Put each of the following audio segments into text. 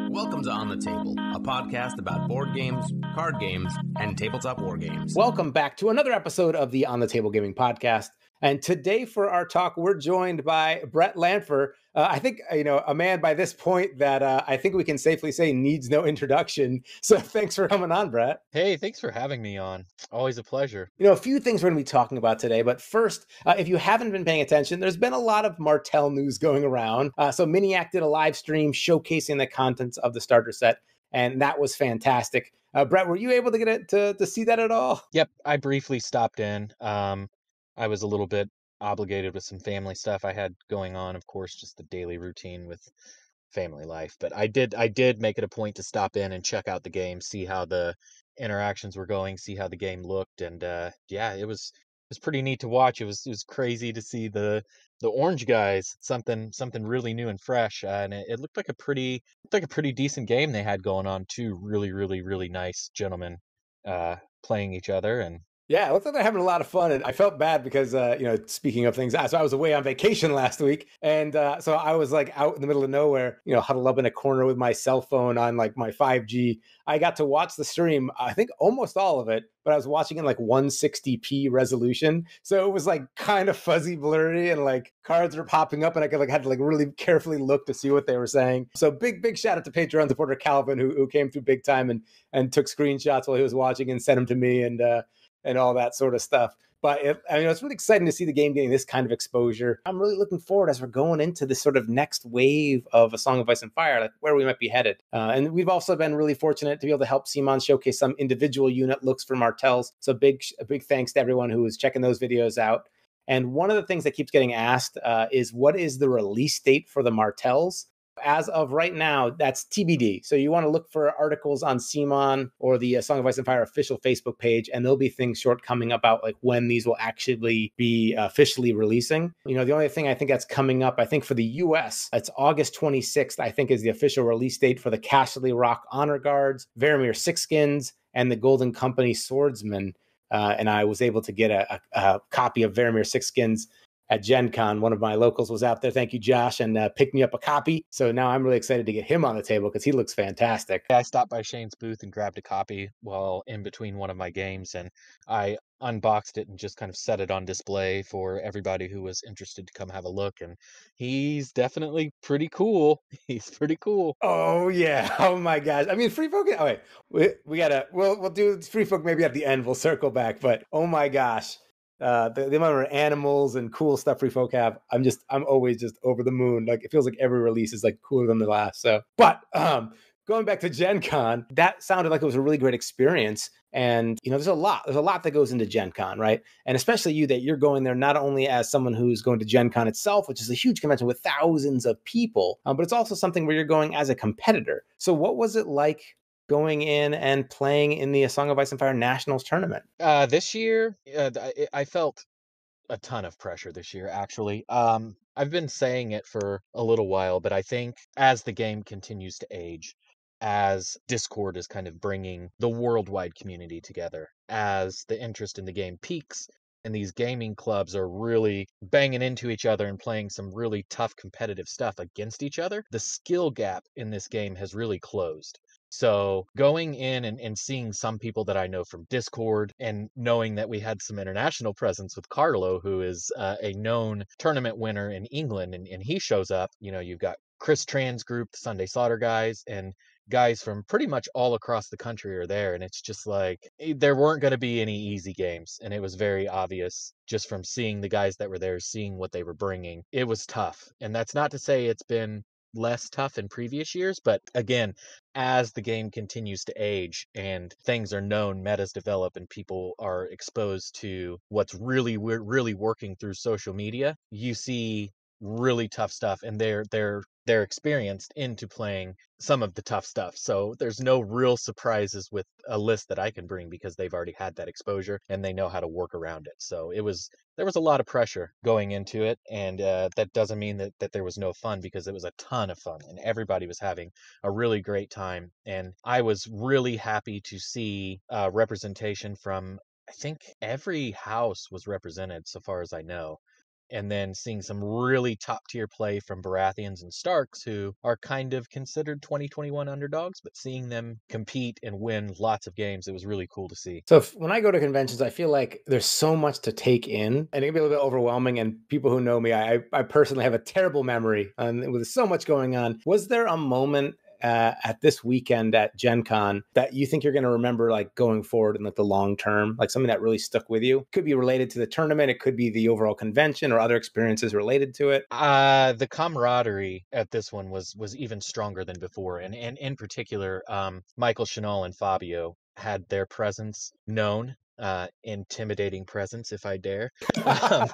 Welcome to On the Table, a podcast about board games, card games, and tabletop war games. Welcome back to another episode of the On the Table Gaming Podcast. And today for our talk, we're joined by Brett Lanpher. I think, a man by this point that I think we can safely say needs no introduction. So thanks for coming on, Brett. Hey, thanks for having me on. Always a pleasure. A few things we're going to be talking about today. But first, if you haven't been paying attention, there's been a lot of Martell news going around. So Miniac did a live stream showcasing the contents of the starter set. And that was fantastic. Brett, were you able to get to see that at all? Yep, I briefly stopped in. I was a little bit obligated with some family stuff I had going on, of course, just the daily routine with family life. But I did make it a point to stop in and check out the game, see how the interactions were going, see how the game looked, and yeah, it was pretty neat to watch. It was crazy to see the orange guys, something really new and fresh, and it looked like a pretty decent game they had going on. Two really nice gentlemen playing each other, and yeah, it looks like they're having a lot of fun. And I felt bad because, speaking of things, so I was away on vacation last week. And so I was like out in the middle of nowhere, huddled up in a corner with my cell phone on like my 5G. I got to watch the stream, I think almost all of it, but I was watching in like 160p resolution. So it was like kind of fuzzy, blurry, and like cards were popping up and I had to like really carefully look to see what they were saying. So big shout out to Patreon supporter Calvin who came through big time and took screenshots while he was watching and sent them to me and all that sort of stuff. But it's really exciting to see the game getting this kind of exposure. I'm really looking forward as we're going into this sort of next wave of A Song of Ice and Fire, like where we might be headed. And we've also been really fortunate to be able to help cmon showcase some individual unit looks for Martells. So a big thanks to everyone who is checking those videos out. And one of the things that keeps getting asked is what is the release date for the Martells? As of right now, that's TBD. So you want to look for articles on cmon or the Song of Ice and Fire official Facebook page, and there'll be things coming about like when these will actually be officially releasing. The only thing I think that's coming up, I think for the US, it's August 26th, I think is the official release date for the Casterly Rock Honor Guards, Varamir Six Skins, and the Golden Company Swordsman. And I was able to get a copy of Varamir Six Skins at Gencon. One of my locals was out there, thank you Josh, and picked me up a copy. So now I'm really excited to get him on the table because he looks fantastic. I stopped by Shane's booth and grabbed a copy while in between one of my games, and I unboxed it and just kind of set it on display for everybody who was interested to come have a look. And he's definitely pretty cool. He's pretty cool. Oh yeah. Oh my gosh. I mean, Free Folk. Oh wait, we'll do Free Folk maybe at the end. We'll circle back. But oh my gosh. The amount of animals and cool stuff Free Folk have, I'm always just over the moon. Like it feels like every release is like cooler than the last. So, but going back to Gen Con, that sounded like it was a really great experience. And there's a lot that goes into Gen Con, right? And especially you're going there not only as someone who's going to Gen Con itself, which is a huge convention with thousands of people, but it's also something where you're going as a competitor. So what was it like going in and playing in the Song of Ice and Fire Nationals tournament? This year, I felt a ton of pressure this year, actually. I've been saying it for a little while, but I think as the game continues to age, as Discord is kind of bringing the worldwide community together, as the interest in the game peaks, and these gaming clubs are really banging into each other and playing some really tough competitive stuff against each other, the skill gap in this game has really closed. So going in and seeing some people that I know from Discord and knowing that we had some international presence with Carlo, who is a known tournament winner in England, and he shows up, you've got Chris Tran's group, the Sunday Slaughter guys, and guys from pretty much all across the country are there. And it's just like, there weren't going to be any easy games. And it was very obvious just from seeing the guys that were there, seeing what they were bringing. It was tough. And that's not to say it's been less tough in previous years, but again, as the game continues to age and things are known, metas develop, and people are exposed to what's really working through social media, you see really tough stuff, and they're experienced into playing some of the tough stuff. So there's no real surprises with a list that I can bring because they've already had that exposure and they know how to work around it. So there was a lot of pressure going into it, and that doesn't mean that there was no fun, because it was a ton of fun and everybody was having a really great time. And I was really happy to see representation from, I think every house was represented so far as I know. and then seeing some really top tier play from Baratheons and Starks, who are kind of considered 2021 underdogs, but seeing them compete and win lots of games, it was really cool to see. So when I go to conventions, I feel like there's so much to take in, and it can be a little bit overwhelming. And people who know me, I personally have a terrible memory, and with so much going on. Was there a moment at this weekend at Gencon that you think you're going to remember, like going forward in like the long term, like something that really stuck with you? Could be related to the tournament, it could be the overall convention or other experiences related to it. The camaraderie at this one was even stronger than before, and in particular, Michael Chanel and Fabio had their presence known, intimidating presence, if I dare. Um,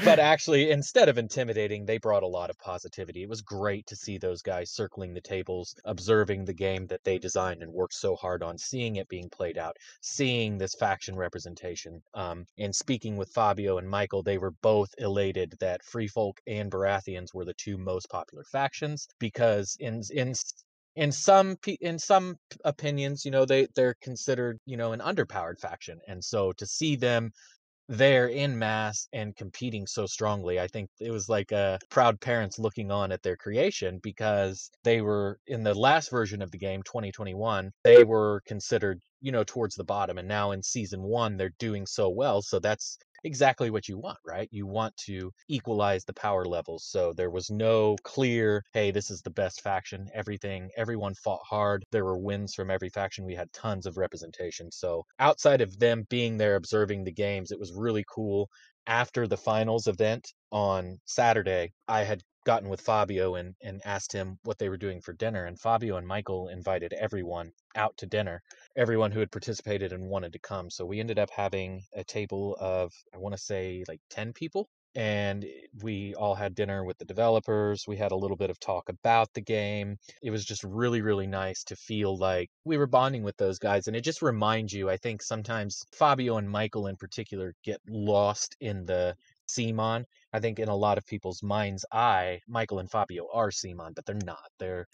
but actually, instead of intimidating, they brought a lot of positivity. It was great to see those guys circling the tables, observing the game that they designed and worked so hard on, seeing it being played out, seeing this faction representation. And speaking with Fabio and Michael, they were both elated that Free Folk and Baratheons were the two most popular factions, because in some opinions, they're considered, an underpowered faction. And so to see them there in mass and competing so strongly, I think it was like proud parents looking on at their creation, because they were, in the last version of the game, 2021, they were considered, towards the bottom. And now in season 1, they're doing so well. So that's exactly what you want, right? You want to equalize the power levels. So there was no clear, hey, this is the best faction. Everyone fought hard. There were wins from every faction. We had tons of representation. So outside of them being there observing the games, it was really cool. After the finals event on Saturday, I had gotten with Fabio and asked him what they were doing for dinner. And Fabio and Michael invited everyone out to dinner, everyone who had participated and wanted to come. So we ended up having a table of, I want to say, like 10 people. And we all had dinner with the developers. We had a little bit of talk about the game. It was just really, really nice to feel like we were bonding with those guys. And it just reminds you, I think sometimes Fabio and Michael in particular get lost in the cmon. I think in a lot of people's mind's eye, Michael and Fabio are cmon, but they're not.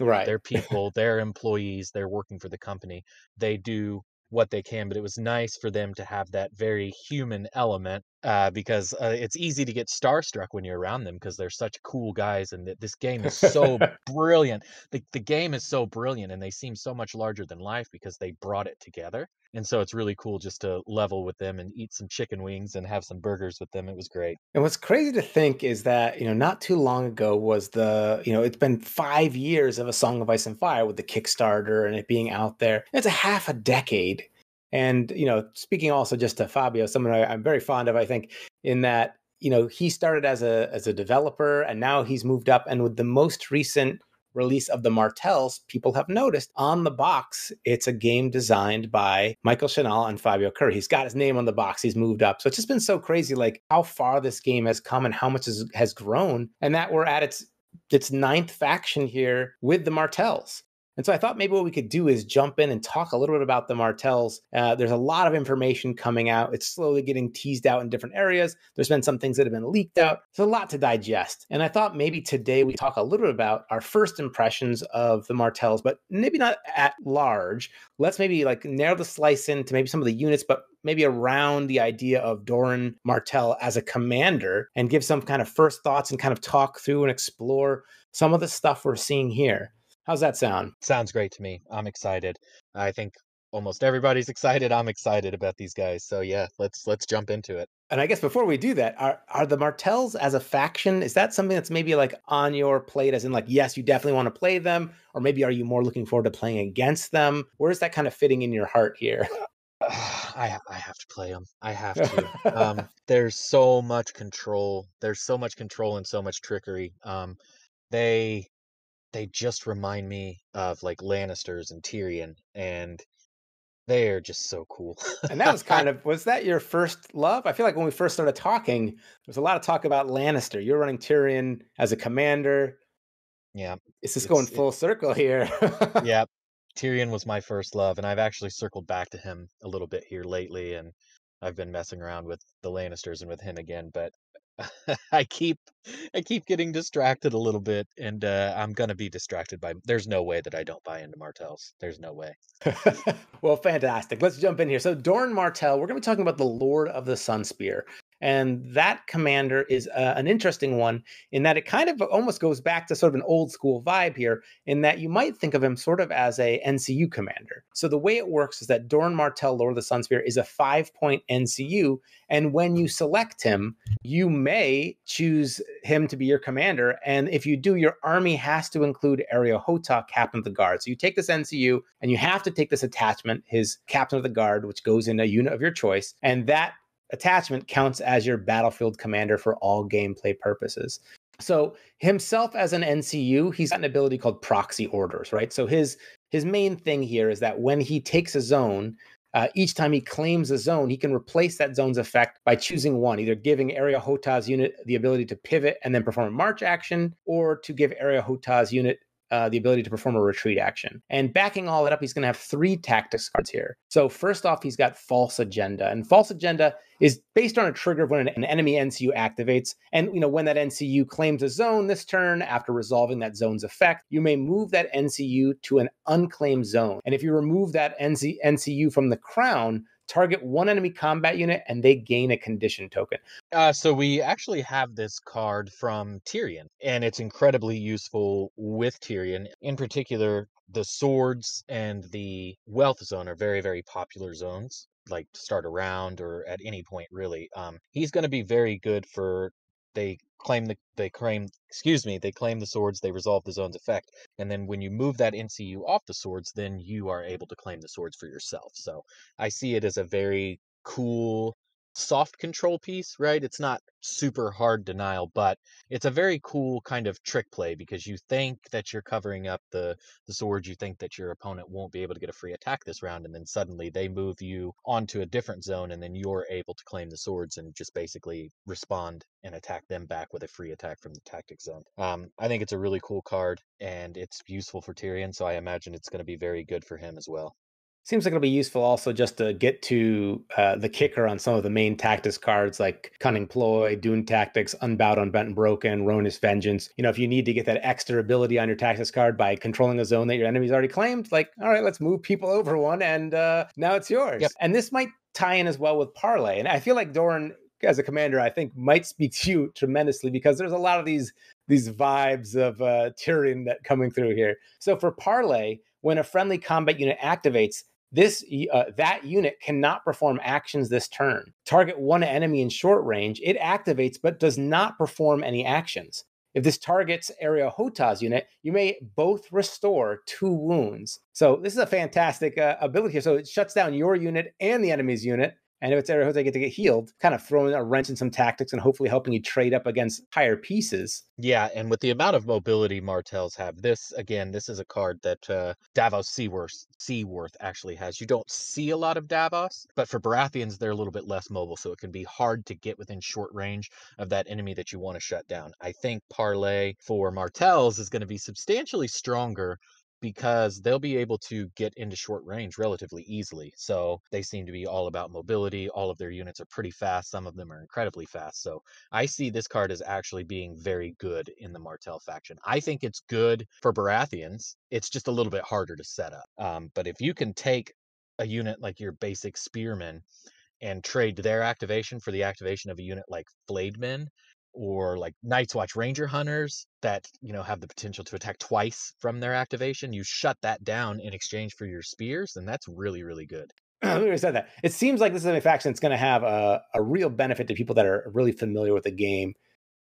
Right. They're people, they're employees, they're working for the company. They do what they can, but it was nice for them to have that very human element, because it's easy to get starstruck when you're around them, because they're such cool guys, and this game is so brilliant. The game is so brilliant, and they seem so much larger than life because they brought it together. And so it's really cool just to level with them and eat some chicken wings and have some burgers with them. It was great. And what's crazy to think is that, not too long ago was it's been 5 years of A Song of Ice and Fire with the Kickstarter and it being out there. It's a half a decade. And, speaking also just to Fabio, someone I'm very fond of, I think, in that, he started as a developer and now he's moved up. And with the most recent release of the Martells, people have noticed on the box, it's a game designed by Michael Chanel and Fabio Curry. He's got his name on the box. He's moved up. So it's just been so crazy, like how far this game has come and how much has grown, and that we're at its ninth faction here with the Martells. And so I thought maybe what we could do is jump in and talk a little bit about the Martells. There's a lot of information coming out. It's slowly getting teased out in different areas. There's been some things that have been leaked out. There's a lot to digest. And I thought maybe today we talk a little bit about our first impressions of the Martells, but maybe not at large. Let's maybe like narrow the slice into maybe some of the units, but maybe around the idea of Doran Martell as a commander, and give some kind of first thoughts and kind of talk through and explore some of the stuff we're seeing here. How's that sound? Sounds great to me. I'm excited. I think almost everybody's excited. I'm excited about these guys. So yeah, let's jump into it. And I guess before we do that, are the Martells as a faction, is that something that's maybe like on your plate, as in like, yes, you definitely want to play them, or maybe are you more looking forward to playing against them? Where is that kind of fitting in your heart here? I have to play them. I have to. There's so much control. There's so much control and so much trickery. They just remind me of like Lannisters and Tyrion, and they're just so cool. And that was that your first love? I feel like when we first started talking, there was a lot of talk about Lannister. You're running Tyrion as a commander. Yeah. Is this going full circle here? Yeah. Tyrion was my first love, and I've actually circled back to him a little bit here lately, and I've been messing around with the Lannisters and with him again, but I keep getting distracted a little bit, and I'm gonna be distracted by. There's no way that I don't buy into Martells. There's no way. Well, fantastic. Let's jump in here. So Doran Martell, we're going to be talking about the Lord of the Sunspear. And that commander is an interesting one in that it kind of almost goes back to sort of an old school vibe here, in that you might think of him sort of as a NCU commander. So the way it works is that Doran Martell, Lord of the Sunspear, is a 5-point NCU, and when you select him, you may choose him to be your commander. And if you do, your army has to include Hota, Captain of the Guard. So you take this NCU and you have to take this attachment, his Captain of the Guard, which goes in a unit of your choice. And that attachment counts as your battlefield commander for all gameplay purposes. So himself as an NCU, he's got an ability called Proxy Orders, right? So his main thing here is that when he takes a zone, each time he claims a zone, he can replace that zone's effect by choosing one, either giving Hota's unit the ability to pivot and then perform a march action, or to give Hota's unit the ability to perform a retreat action. And backing all that up, he's going to have 3 tactics cards here. So first off, he's got False Agenda. And False Agenda is based on a trigger when an enemy NCU activates. And when that NCU claims a zone this turn, after resolving that zone's effect, you may move that NCU to an unclaimed zone. And if you remove that NCU from the crown, target one enemy combat unit and they gain a condition token. So we actually have this card from Tyrion, and it's incredibly useful with Tyrion. In particular, the swords and the wealth zone are very, very popular zones, like to start a round or at any point, really. He's going to be very good for they claim the swords, they resolve the zone's effect, and then when you move that NCU off the swords, then you are able to claim the swords for yourself. So I see it as a very cool soft control piece, right? It's not super hard denial, but it's a very cool kind of trick play, because you think that you're covering up the swords, you think that your opponent won't be able to get a free attack this round, and then suddenly they move you onto a different zone, and then you're able to claim the swords and just basically respond and attack them back with a free attack from the tactic zone. I think it's a really cool card, and it's useful for Tyrion, so I imagine it's going to be very good for him as well. Seems like it'll be useful also just to get to the kicker on some of the main tactics cards like Cunning Ploy, Dune Tactics, Unbowed, Unbent, and Broken, Ronus Vengeance. If you need to get that extra ability on your tactics card by controlling a zone that your enemy's already claimed, like, all right, let's move people over one, and now it's yours. Yep. And this might tie in as well with Parlay. And I feel like Doran, as a commander, I think might speak to you tremendously, because there's a lot of these vibes of Tyrion that coming through here. So for Parlay, when a friendly combat unit activates, that unit cannot perform actions this turn. Target one enemy in short range, it activates but does not perform any actions. If this targets Hota's unit, you may both restore 2 wounds. So this is a fantastic ability here. So it shuts down your unit and the enemy's unit. And if it's Hota, they get to get healed, kind of throwing a wrench in some tactics and hopefully helping you trade up against higher pieces. Yeah, and with the amount of mobility Martells have, this is a card that Davos Seaworth actually has. You don't see a lot of Davos, but for Baratheons, they're a little bit less mobile, so it can be hard to get within short range of that enemy that you want to shut down. I think Parlay for Martells is going to be substantially stronger, because they'll be able to get into short range relatively easily. So they seem to be all about mobility. All of their units are pretty fast. Some of them are incredibly fast. So I see this card as actually being very good in the Martell faction. I think it's good for Baratheons. It's just a little bit harder to set up. But if you can take a unit like your basic Spearmen and trade their activation for the activation of a unit like Flayedmen, or like Night's Watch Ranger Hunters that have the potential to attack twice from their activation, you shut that down in exchange for your spears, and that's really, really good. I said that. It seems like this is a faction that's going to have a real benefit to people that are really familiar with the game.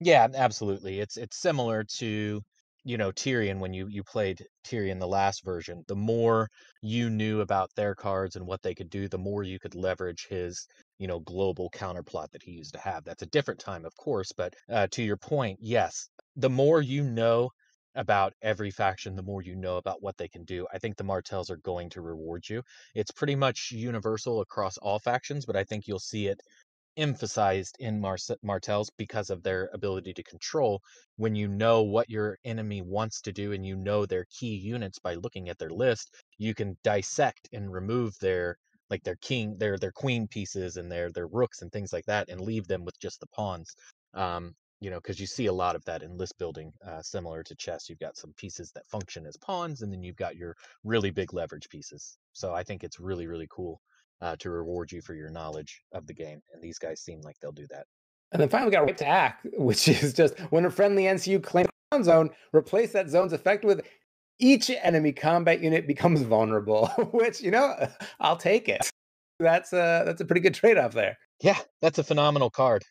Yeah, absolutely. It's similar to Tyrion. When you played Tyrion the last version, the more you knew about their cards and what they could do, the more you could leverage his global counterplot that he used to have. That's a different time, of course, but to your point, yes, the more you know about every faction, the more you know about what they can do. I think the Martells are going to reward you. It's pretty much universal across all factions, but I think you'll see it emphasized in Martells because of their ability to control. When you know what your enemy wants to do and you know their key units by looking at their list, you can dissect and remove their queen pieces and their rooks and things like that, and leave them with just the pawns. Because you see a lot of that in list building, similar to chess. You've got some pieces that function as pawns, and then you've got your really big leverage pieces. So I think it's really, really cool to reward you for your knowledge of the game, and these guys seem like they'll do that. And then finally we got Right to Act, which is just when a friendly NCU claims a crown zone, replace that zone's effect with each enemy combat unit becomes vulnerable, which, I'll take it. That's a pretty good trade-off there. Yeah, that's a phenomenal card.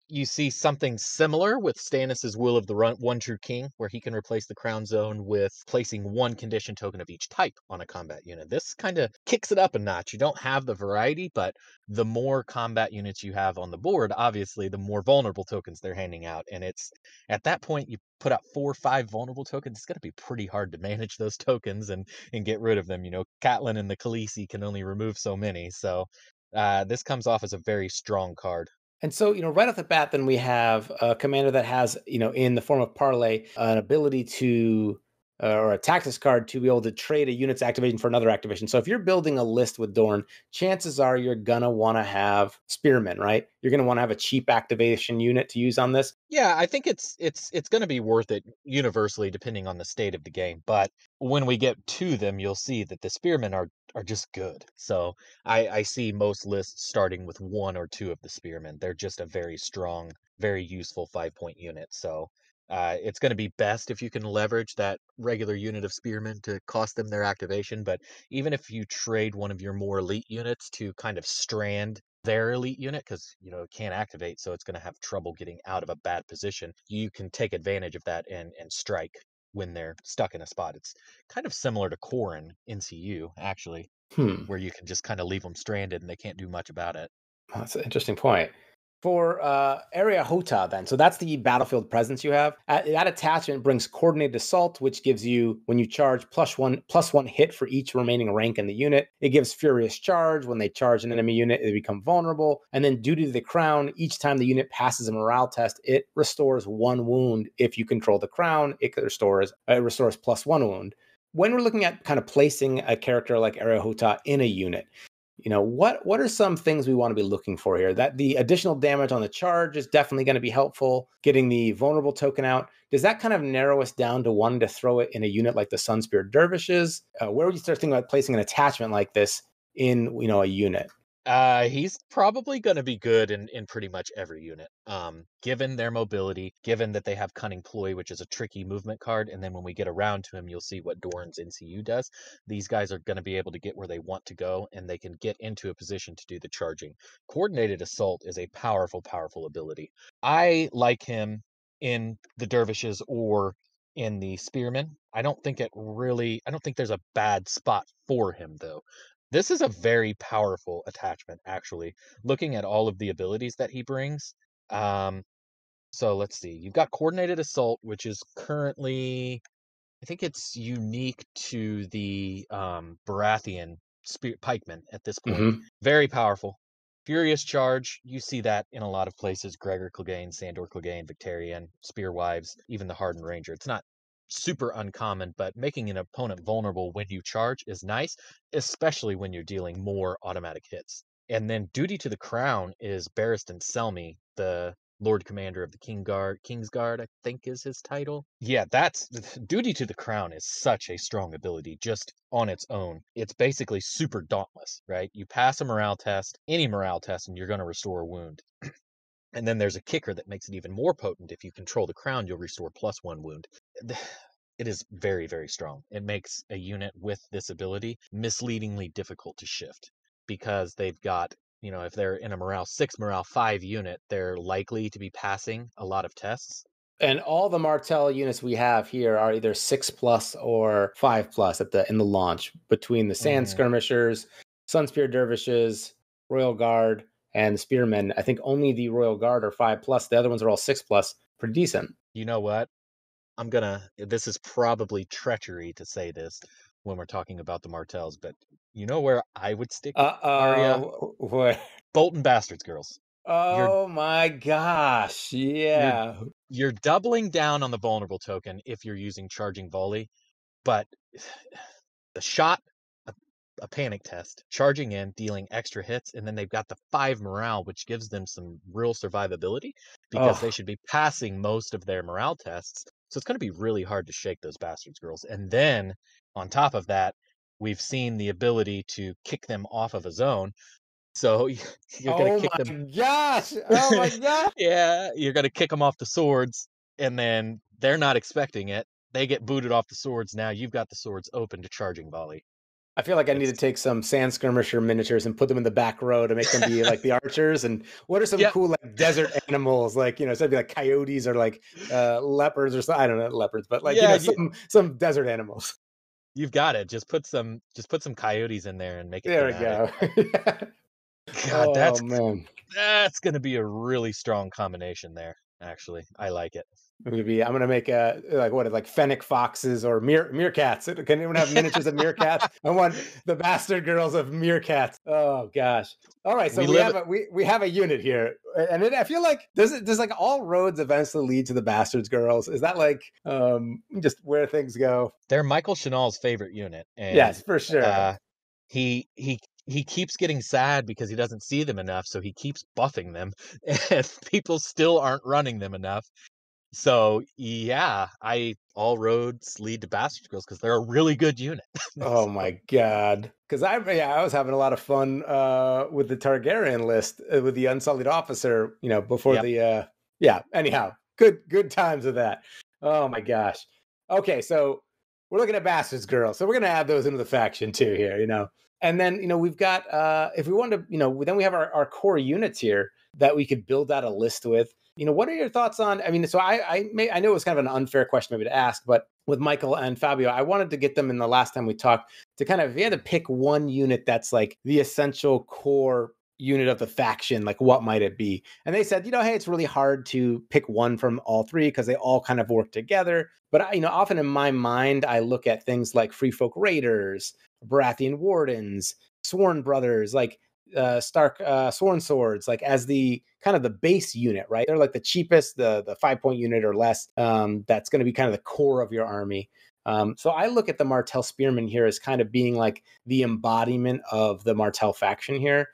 You see something similar with Stannis' Will of the One True King, where he can replace the Crown Zone with placing one condition token of each type on a combat unit. This kind of kicks it up a notch. You don't have the variety, but the more combat units you have on the board, obviously, the more vulnerable tokens they're handing out. And it's at that point, you put out 4 or 5 vulnerable tokens, it's going to be pretty hard to manage those tokens and get rid of them. Catelyn and the Khaleesi can only remove so many. So this comes off as a very strong card. And so, right off the bat, then we have a commander that has, in the form of parlay, an ability to, or a tactics card to be able to trade a unit's activation for another activation. So if you're building a list with Doran, chances are you're going to want to have Spearmen, right? You're going to want to have a cheap activation unit to use on this. Yeah, I think it's going to be worth it universally depending on the state of the game. But when we get to them, you'll see that the Spearmen are just good. So I see most lists starting with 1 or 2 of the Spearmen. They're just a very strong, very useful 5-point unit. So it's going to be best if you can leverage that regular unit of Spearmen to cost them their activation. But even if you trade one of your more elite units to kind of strand their elite unit, because it can't activate, so it's going to have trouble getting out of a bad position, you can take advantage of that and strike when they're stuck in a spot. It's kind of similar to Corrin NCU, actually, where you can just kind of leave them stranded and they can't do much about it. That's an interesting point. For Area Hota, then, so that's the battlefield presence you have. That attachment brings Coordinated Assault, which gives you, when you charge, +1 hit for each remaining rank in the unit. It gives Furious Charge. When they charge an enemy unit, they become vulnerable. And then due to the Crown, each time the unit passes a morale test, it restores 1 wound. If you control the Crown, it restores +1 wound. When we're looking at kind of placing a character like Area Hota in a unit, what are some things we want to be looking for here? That the additional damage on the charge is definitely going to be helpful. Getting the vulnerable token out, does that kind of narrow us down to wanting to throw it in a unit like the Sunspear Dervishes? Where would you start thinking about placing an attachment like this in, a unit? He's probably going to be good in pretty much every unit. Given their mobility, given that they have Cunning Ploy, which is a tricky movement card, and then when we get around to him, you'll see what Doran's NCU does. These guys are going to be able to get where they want to go, and they can get into a position to do the charging. Coordinated Assault is a powerful, powerful ability. I like him in the Dervishes or in the Spearmen. I don't think there's a bad spot for him, though. This is a very powerful attachment, actually. Looking at all of the abilities that he brings. So let's see. You've got Coordinated Assault, which is currently, I think it's unique to the Baratheon pikemen at this point. Mm-hmm. Very powerful. Furious Charge, you see that in a lot of places. Gregor Clegane, Sandor Clegane, Victarion, Spearwives, even the Hardened Ranger. It's not super uncommon, but making an opponent vulnerable when you charge is nice, especially when you're dealing more automatic hits. And then Duty to the Crown is Barristan Selmy, the Lord Commander of the Kingsguard, I think is his title. Yeah, that's Duty to the Crown is such a strong ability just on its own. It's basically super dauntless, right? You pass a morale test, any morale test, and you're going to restore a wound. And then there's a kicker that makes it even more potent. If you control the Crown, you'll restore +1 wound. It is very, very strong. It makes a unit with this ability misleadingly difficult to shift because they've got, if they're in a morale 6, morale 5 unit, they're likely to be passing a lot of tests. And all the Martell units we have here are either 6+ or 5+ in the launch, between the Sand Skirmishers, Sunspear Dervishes, Royal Guard, and the Spearmen. I think only the Royal Guard are 5+. The other ones are all 6+. Pretty decent. You know what? This is probably treachery to say this when we're talking about the Martells, but you know where I would stick Arya? What? Bolton Bastards Girls. Oh my gosh, yeah. You're doubling down on the vulnerable token if you're using Charging Volley, but the shot, a panic test, charging in, dealing extra hits, and then they've got the 5 morale, which gives them some real survivability because they should be passing most of their morale tests. So it's going to be really hard to shake those Bastards Girls. And then on top of that, we've seen the ability to kick them off of a zone. So you're gonna Oh kick them. my gosh! Oh my god! Yeah, you're gonna kick them off the swords, and then they're not expecting it. They get booted off the swords. Now you've got the swords open to charging volley. I feel like I need to It's take some sand skirmisher miniatures and put them in the back row to make them be like the archers. And what are some Yep. cool like desert animals? Like, so it'd be like coyotes or like leopards or something. I don't know, leopards, but like, Yeah, some desert animals. you've got it. Just put some coyotes in there and make it There we thematic. go. God, Oh man. that's gonna be a really strong combination there. Actually, I like it. I'm gonna make like fennec foxes or meerkats. Can anyone have miniatures of meerkats? I want the bastard girls of meerkats. Oh gosh. All right, so We we live have we have a unit here, and I feel like does like all roads eventually lead to the bastards girls? Is that like just where things go? They're Michael Chanel's favorite unit, and Yes, for sure. he keeps getting sad because he doesn't see them enough, so he keeps buffing them, and people still aren't running them enough. So yeah, all roads lead to Bastard Girls because they're a really good unit. Oh my god! Because I was having a lot of fun with the Targaryen list with the Unsullied Officer. Before Yep. Anyhow, good times with that. Oh my gosh. Okay, so we're looking at Bastards Girls, so we're gonna add those into the faction too here. And then we've got if we want to then we have our core units here that we could build out a list with. What are your thoughts on? I mean, so I know it was kind of an unfair question maybe to ask, but with Michael and Fabio, I wanted to get them in the last time we talked to kind of, if you had to pick one unit that's like the essential core unit of the faction, like what might it be? And they said, hey, it's really hard to pick one from all three because they all kind of work together. But often in my mind, I look at things like Free Folk Raiders, Baratheon Wardens, Sworn Brothers, like Stark Sworn Swords, like as the kind of the base unit, right? They're like the cheapest, the 5-point unit or less. That's going to be kind of the core of your army. So I look at the Martell Spearmen here as kind of being like the embodiment of the Martell faction here.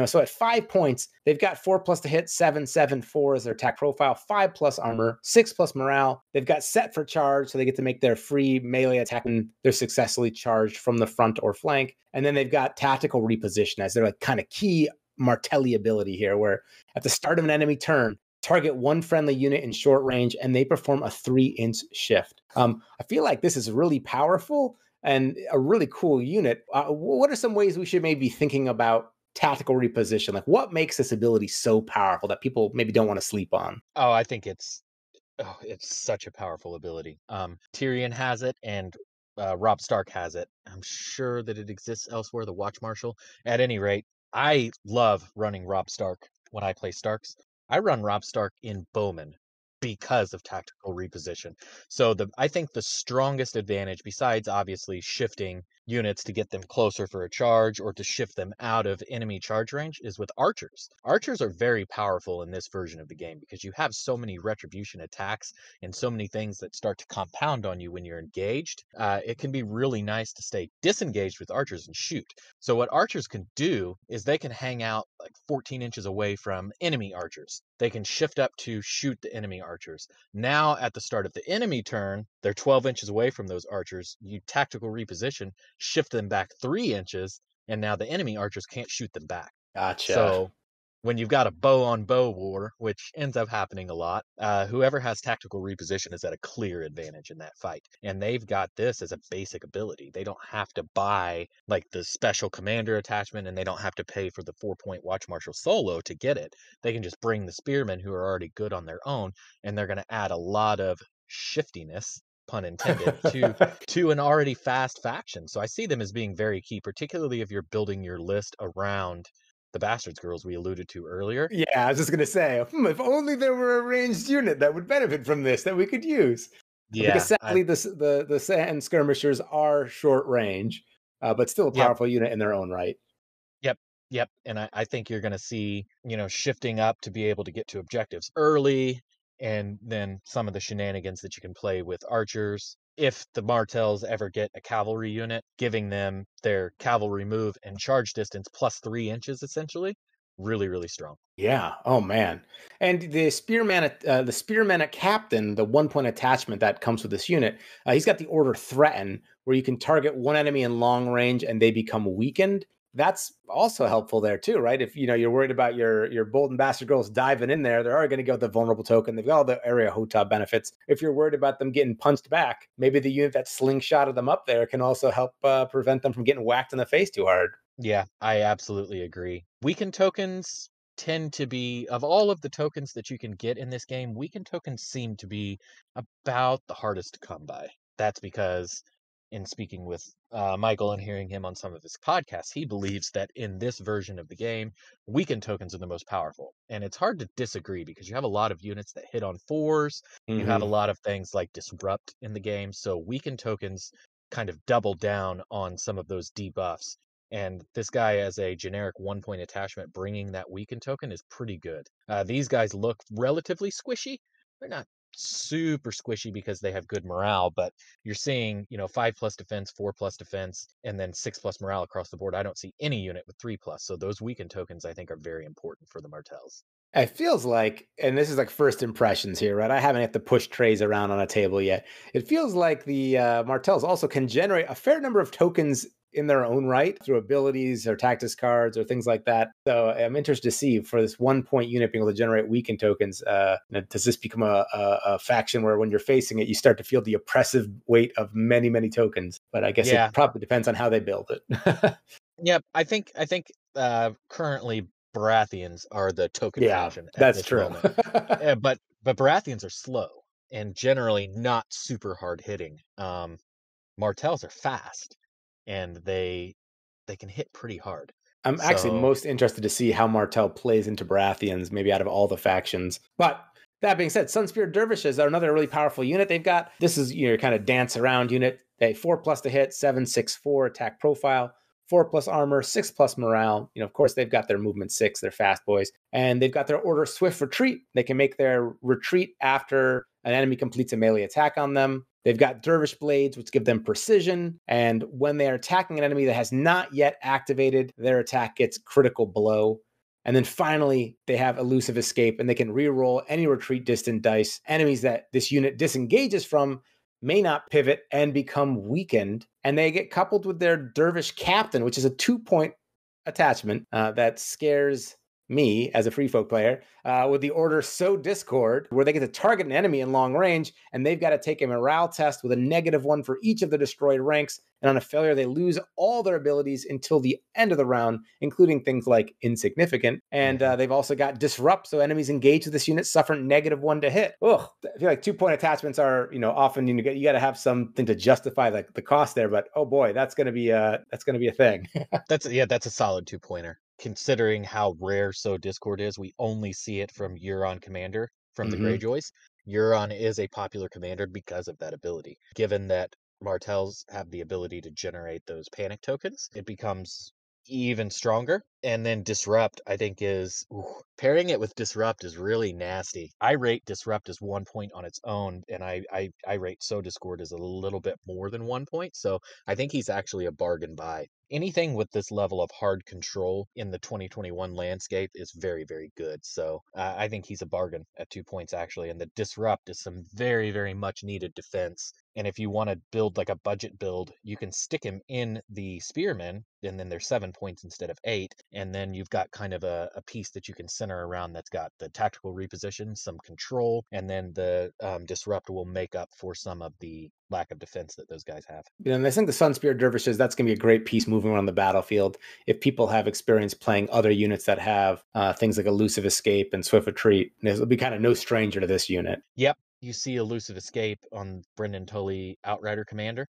So at 5 points, they've got 4+ to hit, 7/7/4 as their attack profile, 5+ armor, 6+ morale. They've got set for charge, so they get to make their free melee attack when they're successfully charged from the front or flank. And then they've got tactical reposition as their like kind of key Martelli ability here, where at the start of an enemy turn, target one friendly unit in short range, and they perform a 3-inch shift. I feel like this is really powerful and a really cool unit. What are some ways we should maybe be thinking about tactical reposition? Like what makes this ability so powerful that people maybe don't want to sleep on? Oh, I think it's such a powerful ability. Tyrion has it, and Robb Stark has it. I'm sure that it exists elsewhere, the Watch Marshal. At any rate, I love running Robb Stark when I play Starks. I run Robb Stark in Bowman because of tactical reposition. So I think the strongest advantage, besides obviously shifting units to get them closer for a charge or to shift them out of enemy charge range, is with archers. Archers are very powerful in this version of the game because you have so many retribution attacks and so many things that start to compound on you when you're engaged. It can be really nice to stay disengaged with archers and shoot. So what archers can do is they can hang out like 14 inches away from enemy archers. They can shift up to shoot the enemy archers. Now at the start of the enemy turn, they're 12 inches away from those archers. You tactical reposition, shift them back 3 inches, and now the enemy archers can't shoot them back. Gotcha. So when you've got a bow-on-bow war, which ends up happening a lot, whoever has tactical reposition is at a clear advantage in that fight. And they've got this as a basic ability. They don't have to buy like the special commander attachment, and they don't have to pay for the 4-point Watch Marshal solo to get it. They can just bring the spearmen who are already good on their own, and they're going to add a lot of shiftiness, pun intended, to an already fast faction. So I see them as being very key, particularly if you're building your list around the Bastards Girls we alluded to earlier. Yeah, I was just going to say, if only there were a ranged unit that would benefit from this that we could use. Yeah, because sadly, the sand skirmishers are short range, but still a powerful unit in their own right. Yep. And I think you're going to see, shifting up to be able to get to objectives early, and then some of the shenanigans that you can play with archers. If the Martells ever get a cavalry unit, giving them their cavalry move and charge distance plus 3 inches, essentially, really, really strong. Yeah. Oh man. And the spearman captain, the 1-point attachment that comes with this unit, he's got the order Threaten, where you can target one enemy in long range and they become weakened. that's also helpful there too, right? If you're worried about your Bolton Bastard Girls diving in there, they're already going to go with the vulnerable token. They've got all the area HOTA benefits. If you're worried about them getting punched back, maybe the unit that slingshotted them up there can also help prevent them from getting whacked in the face too hard. Yeah, I absolutely agree. Weakened tokens tend to be, of all of the tokens that you can get in this game, weakened tokens seem to be about the hardest to come by. That's because, in speaking with Michael and hearing him on some of his podcasts, he believes that in this version of the game, weakened tokens are the most powerful. And it's hard to disagree because you have a lot of units that hit on 4s. You have a lot of things like Disrupt in the game. So weakened tokens kind of double down on some of those debuffs. And this guy, as a generic 1-point attachment, bringing that weaken token is pretty good. These guys look relatively squishy. They're not super squishy because they have good morale, but you're seeing, 5+ defense, 4+ defense, and then 6+ morale across the board. I don't see any unit with 3+. So those weaken tokens, I think, are very important for the Martells. It feels like, and this is like first impressions here, right? I haven't had to push trays around on a table yet. It feels like the Martells also can generate a fair number of tokens in their own right through abilities or tactics cards or things like that. So I'm interested to see for this 1-point unit being able to generate weaken tokens. Does this become a faction where when you're facing it, you start to feel the oppressive weight of many, many tokens? But I guess it probably depends on how they build it. Yeah, I think currently Baratheons are the token faction at that's this true. moment. But Baratheons are slow and generally not super hard hitting. Martells are fast and they can hit pretty hard. I'm actually most interested to see how Martell plays into Baratheons, maybe out of all the factions. But that being said, Sunspear Dervishes are another really powerful unit. They've got, this is your kind of dance around unit. They 4+ to hit, 7/6/4 attack profile, 4+ armor, 6+ morale. Of course, they've got their movement 6, they're fast boys. And they've got their order Swift Retreat. They can make their retreat after an enemy completes a melee attack on them. They've got Dervish Blades, which give them precision. And when they are attacking an enemy that has not yet activated, their attack gets critical blow. And then finally, they have Elusive Escape, and they can reroll any retreat distant dice. Enemies that this unit disengages from may not pivot and become weakened. And they get coupled with their Dervish Captain, which is a 2-point attachment that scares me as a free folk player with the order Sow Discord, where they get to target an enemy in long range, and they've got to take a morale test with a -1 for each of the destroyed ranks. And on a failure, they lose all their abilities until the end of the round, including things like Insignificant. And they've also got Disrupt, so enemies engaged with this unit suffer -1 to hit. Ugh, I feel like 2-point attachments are, often you got to have something to justify the cost there. But oh boy, that's going to be a thing. That's a solid 2-pointer. Considering how rare Sow Discord is, we only see it from Euron Commander from the Greyjoys. Euron is a popular commander because of that ability. Given that Martells have the ability to generate those panic tokens, it becomes even stronger. And then Disrupt, I think, is pairing it with Disrupt is really nasty. I rate Disrupt as 1 point on its own, and I rate Sow Discord as a little bit more than 1 point. So I think he's actually a bargain buy. Anything with this level of hard control in the 2021 landscape is very, very good. So I think he's a bargain at 2 points, actually. And the Disrupt is some very, very much needed defense. And if you want to build like a budget build, you can stick him in the Spearmen, and then there's 7 points instead of 8. And then you've got kind of a piece that you can center around that's got the tactical reposition, some control, and then the Disrupt will make up for some of the lack of defense that those guys have. And I think the Sunspear Dervishes, that's going to be a great piece moving around the battlefield. If people have experience playing other units that have things like Elusive Escape and Swift Retreat, it'll be kind of no stranger to this unit. Yep. You see Elusive Escape on Brendan Tully Outrider Commander.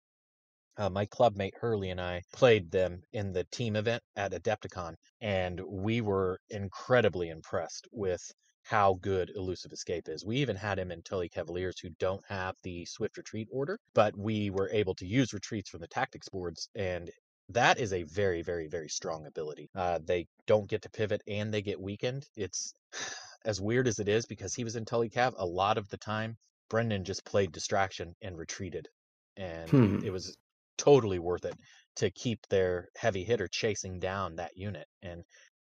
My clubmate Hurley and I played them in the team event at Adepticon, and we were incredibly impressed with how good Elusive Escape is. We even had him in Tully Cavaliers who don't have the Swift Retreat order, but we were able to use retreats from the tactics boards, and that is a very, very, very strong ability. They don't get to pivot and they get weakened. It's as weird as it is because he was in Tully Cav a lot of the time. Brendan just played distraction and retreated, and it was totally worth it to keep their heavy hitter chasing down that unit. And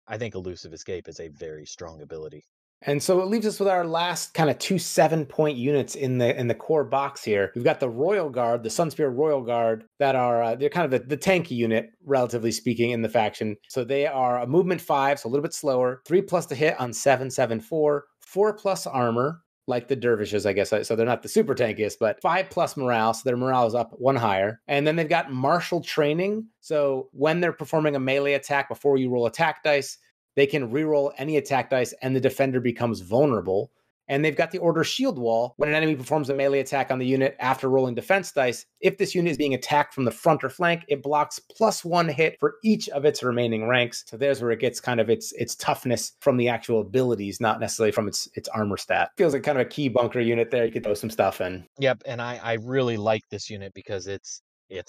I think Elusive Escape is a very strong ability. And so it leaves us with our last kind of 2 7-point units in the core box here. We've got the Royal Guard, the Sunspear Royal Guard, that are they're kind of the tanky unit, relatively speaking, in the faction. So they are a movement 5, so a little bit slower, 3+ to hit on 7/7/4, 4+ armor, like the Dervishes, I guess. So they're not the super tankiest, but 5+ morale. So their morale is up 1 higher. And then they've got martial training. So when they're performing a melee attack before you roll attack dice, they can reroll any attack dice and the defender becomes vulnerable. And they've got the Order Shield Wall. When an enemy performs a melee attack on the unit after rolling defense dice, if this unit is being attacked from the front or flank, it blocks +1 hit for each of its remaining ranks. So there's where it gets kind of its toughness from the actual abilities, not necessarily from its armor stat. Feels like kind of a key bunker unit there. You could throw some stuff in. Yep, and I really like this unit because it's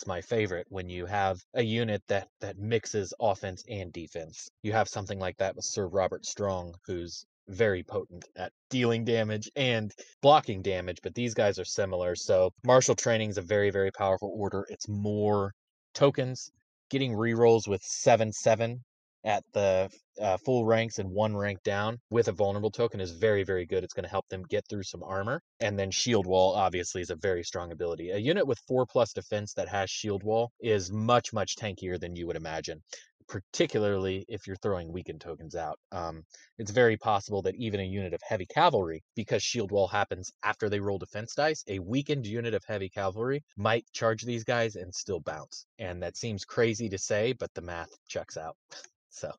my favorite when you have a unit that mixes offense and defense. You have something like that with Sir Robert Strong, who's very potent at dealing damage and blocking damage, but these guys are similar. So martial training is a very, very powerful order. It's more tokens. Getting rerolls with 7/7 at the full ranks and 1 rank down with a vulnerable token is very, very good. It's going to help them get through some armor. And then Shield Wall, obviously, is a very strong ability. A unit with 4+ defense that has Shield Wall is much, much tankier than you would imagine, particularly if you're throwing weakened tokens out. It's very possible that even a unit of heavy cavalry, because Shield Wall happens after they roll defense dice, a weakened unit of heavy cavalry might charge these guys and still bounce. And that seems crazy to say, but the math checks out. So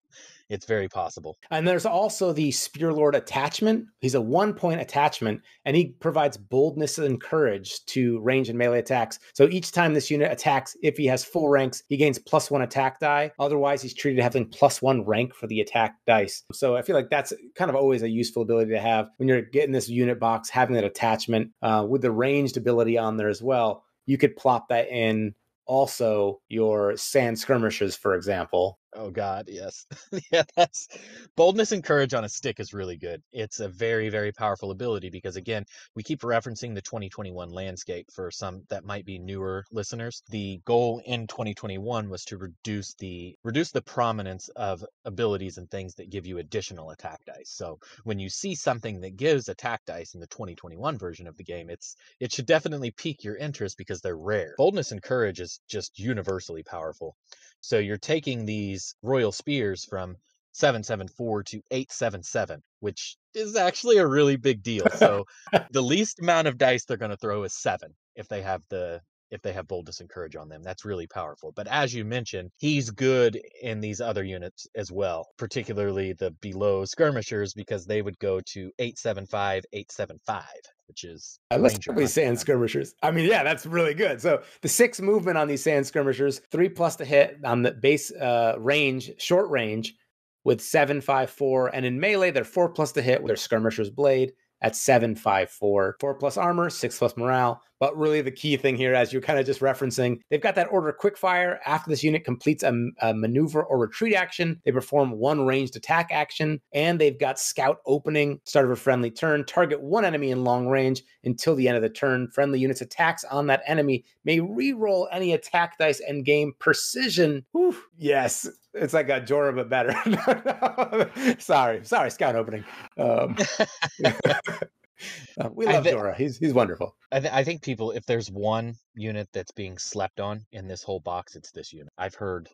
it's very possible. And there's also the Spearlord attachment. He's a 1-point attachment, and he provides boldness and courage to range and melee attacks. So each time this unit attacks, if he has full ranks, he gains +1 attack die. Otherwise, he's treated having +1 rank for the attack dice. So I feel like that's kind of always a useful ability to have when you're getting this unit box, having that attachment with the ranged ability on there as well. You could plop that in also your sand skirmishers, for example. Oh God, yes. Yeah, that's boldness and courage on a stick is really good. It's a very, very powerful ability because again, we keep referencing the 2021 landscape for some that might be newer listeners. The goal in 2021 was to reduce the prominence of abilities and things that give you additional attack dice. So when you see something that gives attack dice in the 2021 version of the game, it should definitely pique your interest because they're rare. Boldness and courage is just universally powerful. So you're taking these Royal Spears from 7/7/4 to 8/7/7, which is actually a really big deal. So the least amount of dice they're going to throw is 7 if they have boldness and courage on them. That's really powerful. But as you mentioned, he's good in these other units as well, particularly the below skirmishers, because they would go to 8/7/5, 8/7/5. Which is let's probably sand skirmishers. I mean, yeah, that's really good. So the 6 movement on these sand skirmishers, 3+ to hit on the base range, short range, with 7/5/4, and in melee they're 4+ to hit with their skirmisher's blade at 7/5/4, 4+ armor, 6+ morale. But really the key thing here, as you're kind of just referencing, they've got that order quickfire. After this unit completes a maneuver or retreat action, they perform 1 ranged attack action, and they've got scout opening, start of a friendly turn, target 1 enemy in long range until the end of the turn. Friendly units attacks on that enemy may re-roll any attack dice and gain precision. Whew, yes, it's like a Jorah, but better. Sorry, scout opening. We love Jorah. He's wonderful. I think people, if there's one unit that's being slept on in this whole box, it's this unit. I've heard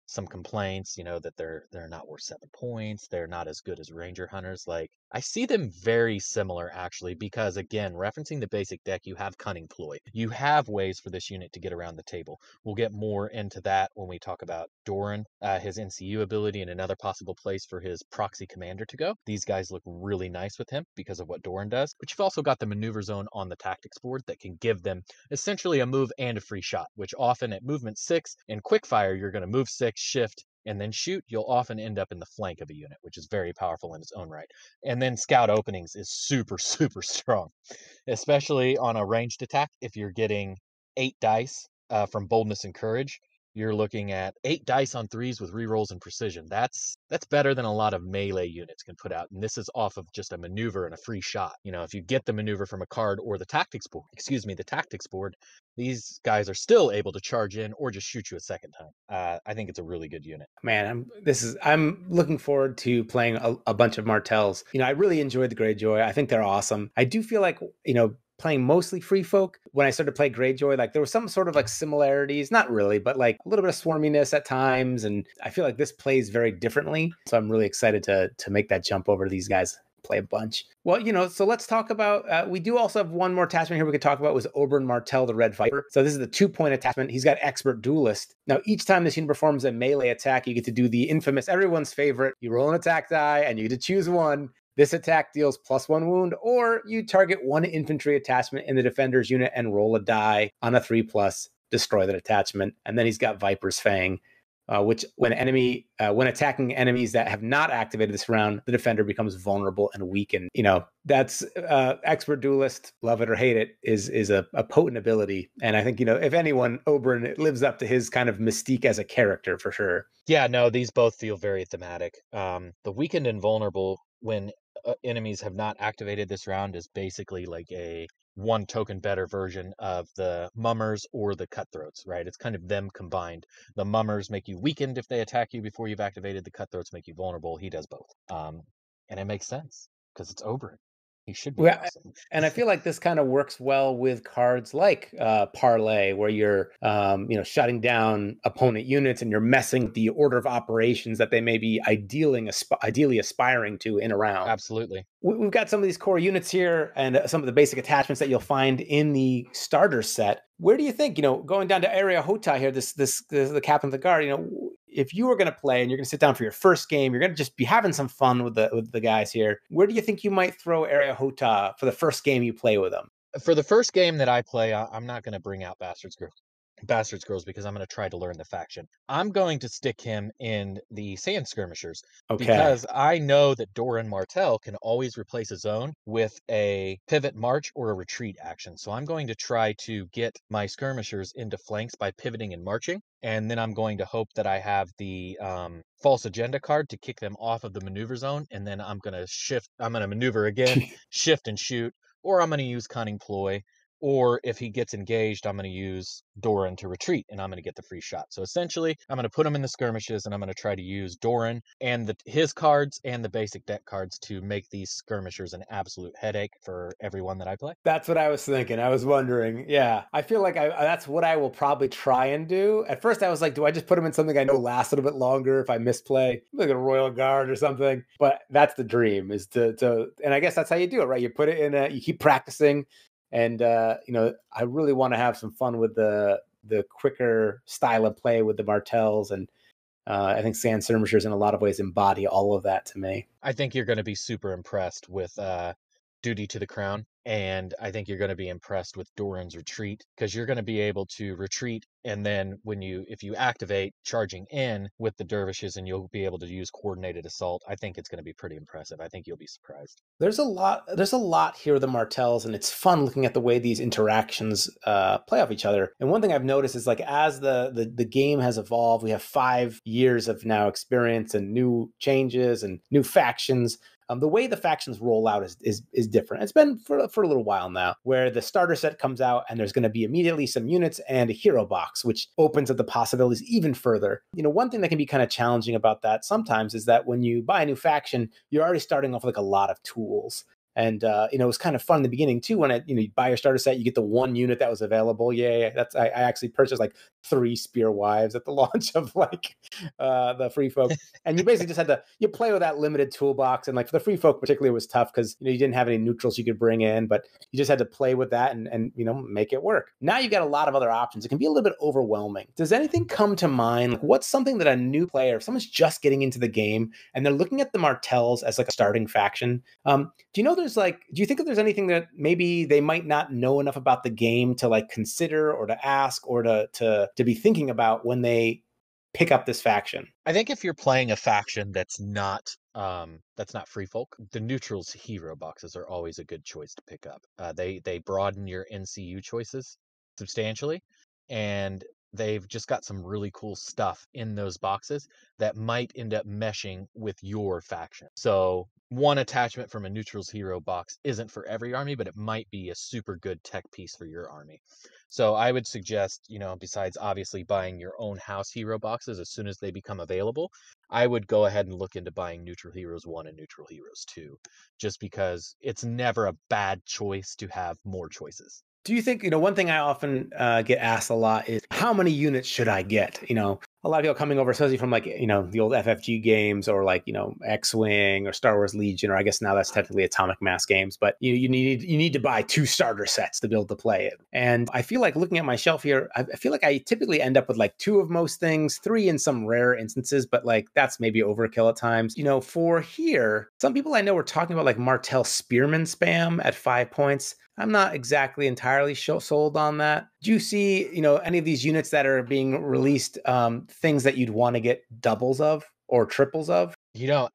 some complaints, that they're not worth 7 points. They're not as good as Ranger Hunters. Like, I see them very similar actually, because again, referencing the basic deck, you have Cunning Ploy. You have ways for this unit to get around the table. We'll get more into that when we talk about Doran, his NCU ability, and another possible place for his Proxy Commander to go. These guys look really nice with him because of what Doran does. But you've also got the maneuver zone on the tactics board that can give them essentially a move and a free shot, which often at movement 6 and quickfire, you're going to move 6, shift, and then shoot. You'll often end up in the flank of a unit, which is very powerful in its own right. And then scout openings is super, super strong, especially on a ranged attack. If you're getting 8 dice from boldness and courage, you're looking at 8 dice on 3s with rerolls and precision. That's better than a lot of melee units can put out. And this is off of just a maneuver and a free shot. You know, if you get the maneuver from a card or the tactics board, these guys are still able to charge in or just shoot you a second time. I think it's a really good unit. Man, I'm looking forward to playing a bunch of Martells. You know, I really enjoyed the Greyjoy. I think they're awesome. I do feel like, you know, playing mostly free folk, when I started to play Greyjoy, like there was some sort of like similarities, not really, but like a little bit of swarminess at times. And I feel like this plays very differently. So I'm really excited to make that jump over to these guys. Play a bunch. Well, you know, so let's talk about, we do also have one more attachment here we could talk about was Oberyn Martell, the Red Viper. So this is the 2-point attachment. He's got Expert Duelist. Now, each time this unit performs a melee attack, you get to do the infamous, everyone's favorite, you roll an attack die and you get to choose one. This attack deals +1 wound, or you target one infantry attachment in the defender's unit and roll a die on a 3+, destroy that attachment. And then he's got Viper's Fang. Which when attacking enemies that have not activated this round, the defender becomes vulnerable and weakened. You know, that's Expert Duelist, love it or hate it, is a potent ability. And I think, you know, if anyone, Oberyn lives up to his kind of mystique as a character for sure. Yeah, no, these both feel very thematic. The weakened and vulnerable when enemies have not activated this round is basically like a 1 token better version of the mummers or the cutthroats, right? It's kind of them combined. The mummers make you weakened if they attack you before you've activated. The cutthroats make you vulnerable. He does both. And it makes sense because it's Oberyn. He should be awesome. And I feel like this kind of works well with cards like Parlay, where you're, you know, shutting down opponent units and you're messing with the order of operations that they may be ideally aspiring to in a round. Absolutely. We've got some of these core units here and some of the basic attachments that you'll find in the starter set. Where do you think, you know, going down to Area Hota here, the captain of the guard, you know, if you were going to play and you're going to sit down for your first game, you're going to just be having some fun with the guys here. Where do you think you might throw Area Hota for the first game you play with them? For the first game that I play, I'm not going to bring out Bastards Girls because I'm going to try to learn the faction. I'm going to stick him in the Sand Skirmishers because I know that Doran Martell can always replace his own with a pivot march or a retreat action. So I'm going to try to get my skirmishers into flanks by pivoting and marching. And then I'm going to hope that I have the false agenda card to kick them off of the maneuver zone. And then I'm going to maneuver again, shift and shoot, or I'm going to use Cunning Ploy. Or if he gets engaged, I'm going to use Doran to retreat, and I'm going to get the free shot. So essentially, I'm going to put him in the skirmishes, and I'm going to try to use Doran and his cards and the basic deck cards to make these skirmishers an absolute headache for everyone that I play. That's what I was thinking. I was wondering. Yeah, I feel like that's what I will probably try and do. At first, I was like, do I just put him in something I know lasts a little bit longer if I misplay, like a Royal Guard or something? But that's the dream, is to and I guess that's how you do it, right? You put it in you keep practicing. And, you know, I really want to have some fun with the quicker style of play with the Martells. And I think Sand Skirmishers in a lot of ways embody all of that to me. I think you're going to be super impressed with Duty to the Crown. And I think you're going to be impressed with Doran's retreat because you're going to be able to retreat. And then if you activate charging in with the dervishes and you'll be able to use coordinated assault, I think it's going to be pretty impressive. I think you'll be surprised. There's a lot here with the Martells, and it's fun looking at the way these interactions play off each other. And one thing I've noticed is like as the game has evolved, we have 5 years of now experience and new changes and new factions. The way the factions roll out is different. It's been for a little while now, where the starter set comes out and there's going to be immediately some units and a hero box, which opens up the possibilities even further. You know, one thing that can be kind of challenging about that sometimes is that when you buy a new faction, you're already starting off with like a lot of tools. And, you know, it was kind of fun in the beginning, too, when you buy your starter set, you get the one unit that was available. Yeah, I actually purchased like 3 Spear Wives at the launch of like the Free Folk. And you basically just had you play with that limited toolbox. And like for the Free Folk particularly, it was tough because, you know, you didn't have any neutrals you could bring in, but you just had to play with that and you know, make it work. Now you've got a lot of other options. It can be a little bit overwhelming. Does anything come to mind? Like, what's something that a new player, if someone's just getting into the game and they're looking at the Martells as like a starting faction, do you think that there's anything that maybe they might not know enough about the game to like consider or to ask or to be thinking about when they pick up this faction? I think if you're playing a faction that's not free folk, the neutrals hero boxes are always a good choice to pick up. They broaden your NCU choices substantially, and they've just got some really cool stuff in those boxes that might end up meshing with your faction. So one attachment from a neutrals hero box isn't for every army, but it might be a super good tech piece for your army. So I would suggest, besides obviously buying your own house hero boxes as soon as they become available, I would go ahead and look into buying Neutral Heroes 1 and Neutral Heroes 2, just because it's never a bad choice to have more choices. Do you think, one thing I often get asked a lot is how many units should I get? A lot of people coming over, especially from the old FFG games or X-Wing or Star Wars Legion, or I guess now that's technically Atomic Mass games, but you need to buy 2 starter sets to be able to play it. And I feel like looking at my shelf here, I feel like I typically end up with 2 of most things, 3 in some rare instances, but that's maybe overkill at times. For here, some people I know were talking about Martel Spearman spam at 5 points. I'm not exactly entirely sold on that. Do you see, any of these units that are being released, things that you'd want to get doubles of or triples of?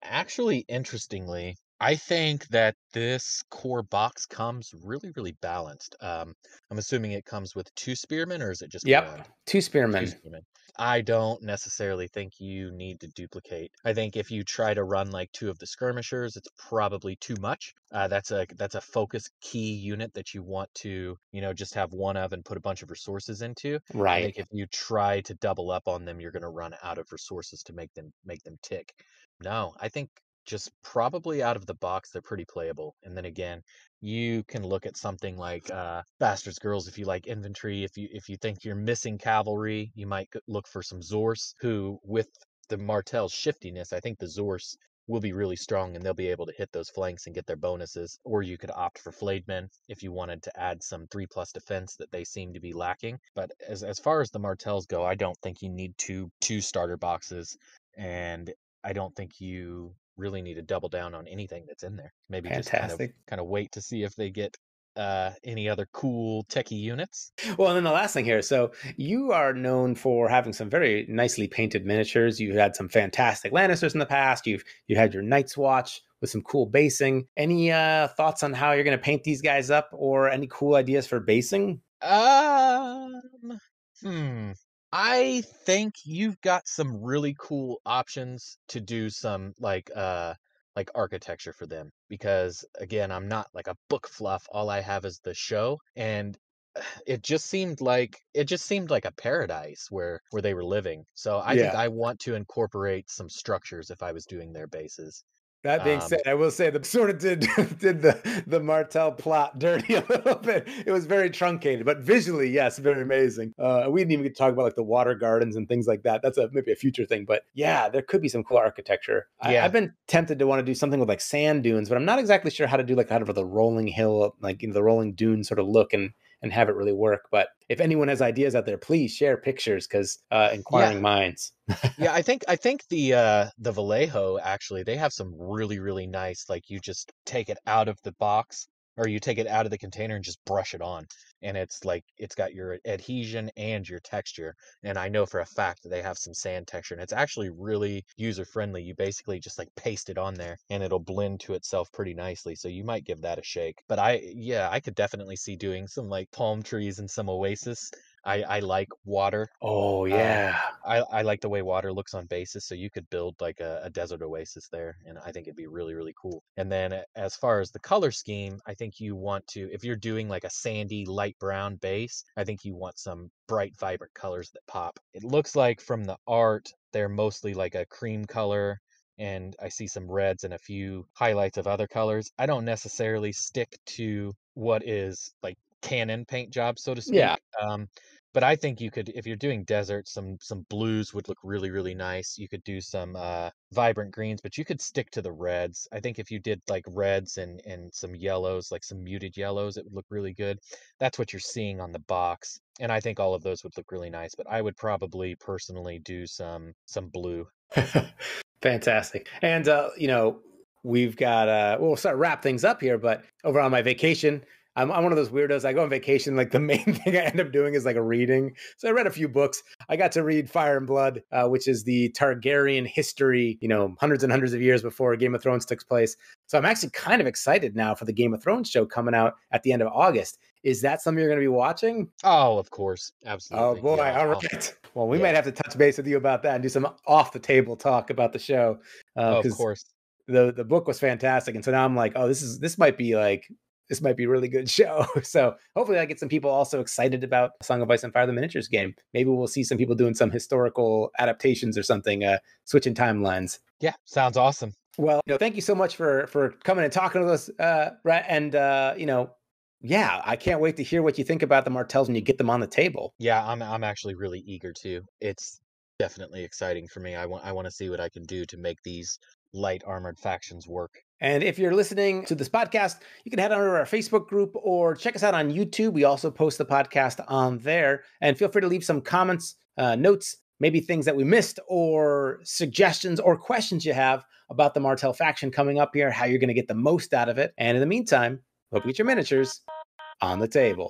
Actually, interestingly, I think that this core box comes really, really balanced. I'm assuming it comes with 2 spearmen, or is it just Yep, 1? 2 2 spearmen. spearmen. I don't necessarily think you need to duplicate. I think if you try to run 2 of the skirmishers, it's probably too much. That's a focus key unit that you want to, just have 1 of and put a bunch of resources into. I Right. think if you try to double up on them, you're going to run out of resources to make them tick. No, I think just probably out of the box, they're pretty playable. And then again, you can look at something like Bastards Girls if you like infantry. If you think you're missing cavalry, you might look for some Zorse, who with the Martell's shiftiness, I think the Zorse will be really strong and they'll be able to hit those flanks and get their bonuses. Or you could opt for Flayed Men if you wanted to add some 3+ defense that they seem to be lacking. But as far as the Martells go, I don't think you need two starter boxes, and I don't think you really need to double down on anything that's in there. Maybe just kind of Fantastic. wait to see if they get any other cool techie units. Well, and then the last thing here. So you are known for having some very nicely painted miniatures. You've had some fantastic Lannisters in the past. You had your Night's Watch with some cool basing. Any thoughts on how you're going to paint these guys up, or any cool ideas for basing? I think you've got some really cool options to do some like architecture for them, because again, I'm not like a book fluff. All I have is the show, and it just seemed like a paradise where they were living. So I think Yeah. I want to incorporate some structures if I was doing their bases. That being Um, said, I will say the sort of did the Martell plot dirty a little bit. It was very truncated, but visually, yes, very amazing. We didn't even get to talk about the water gardens and things like that. That's maybe a future thing, but yeah, there could be some cool architecture. yeah, I've been tempted to want to do something with sand dunes, but I'm not exactly sure how to do kind of the rolling hill, the rolling dune sort of look and have it really work. But if anyone has ideas out there, please share pictures, because yeah. inquiring minds. Yeah, I think the Vallejo, actually, they have some really, really nice, like you just take it out of the box, or you take it out of the container and just brush it on. And it's like it's got your adhesion and your texture. And I know for a fact that they have some sand texture, and it's actually really user friendly. You basically just paste it on there and it'll blend to itself pretty nicely. So you might give that a shake. But I could definitely see doing some palm trees and some oasis. I like water. Oh uh, yeah. I like the way water looks on bases, so you could build a desert oasis there, and I think it'd be really, really cool. And then as far as the color scheme, I think you want to, if you're doing a sandy light brown base, I think you want some bright, vibrant colors that pop. It looks like from the art, they're mostly like a cream color, and I see some reds and a few highlights of other colors. I don't necessarily stick to what is canon paint job, so to Yeah. speak. But I think you could, if you're doing desert, some blues would look really, really nice. You could do some vibrant greens, but you could stick to the reds. I think if you did reds and some yellows, some muted yellows, it would look really good. That's what you're seeing on the box, and I think all of those would look really nice. But I would probably personally do some blue. Fantastic. And we've got we'll start wrap things up here, but over on my vacation, I'm one of those weirdos. I go on vacation, the main thing I end up doing is a reading. So I read a few books. I got to read Fire and Blood, which is the Targaryen history, hundreds and hundreds of years before Game of Thrones took place. So I'm actually kind of excited now for the Game of Thrones show coming out at the end of August. Is that something you're going to be watching? Oh, of course. Oh Absolutely. boy, Yeah, all right. Well, we yeah. might have to touch base with you about that and do some off the table talk about the show Of because course. the book was fantastic, and so now I'm like, oh, this might be a really good show. So hopefully I get some people also excited about Song of Ice and Fire, the miniatures game. Maybe we'll see some people doing some historical adaptations or something, switching timelines. Yeah, sounds awesome. Well, thank you so much for coming and talking to us, Brett. And yeah, I can't wait to hear what you think about the Martells when you get them on the table. Yeah, I'm actually really eager to. It's definitely exciting for me. I want to see what I can do to make these light armored factions work. And if you're listening to this podcast, you can head on over to our Facebook group or check us out on YouTube. We also post the podcast on there. And feel free to leave some comments, notes, maybe things that we missed, or suggestions or questions you have about the Martell faction coming up here, how you're going to get the most out of it. And in the meantime, hope you get your miniatures on the table.